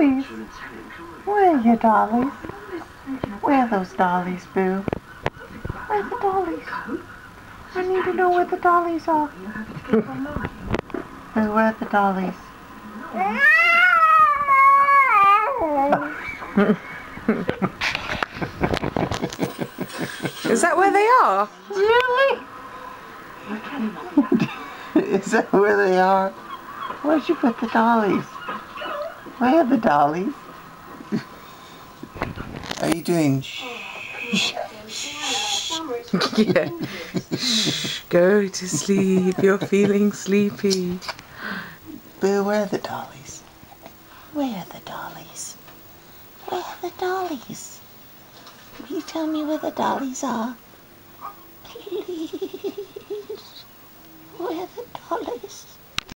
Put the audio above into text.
dollies? Where are your dollies? Where are those dollies, Boo? Where are the dollies? I need to know where the dollies are. Boo, where are the dollies? Is that where they are? Really? Is that where they are? Where'd you put the dollies? Where are the dollies? Are you doing shh? Yeah. Shh, go to sleep. You're feeling sleepy. Boo, where are the dollies? Where are the dollies? Where are the dollies? Will you tell me where the dollies are? Please. Where are the dollies?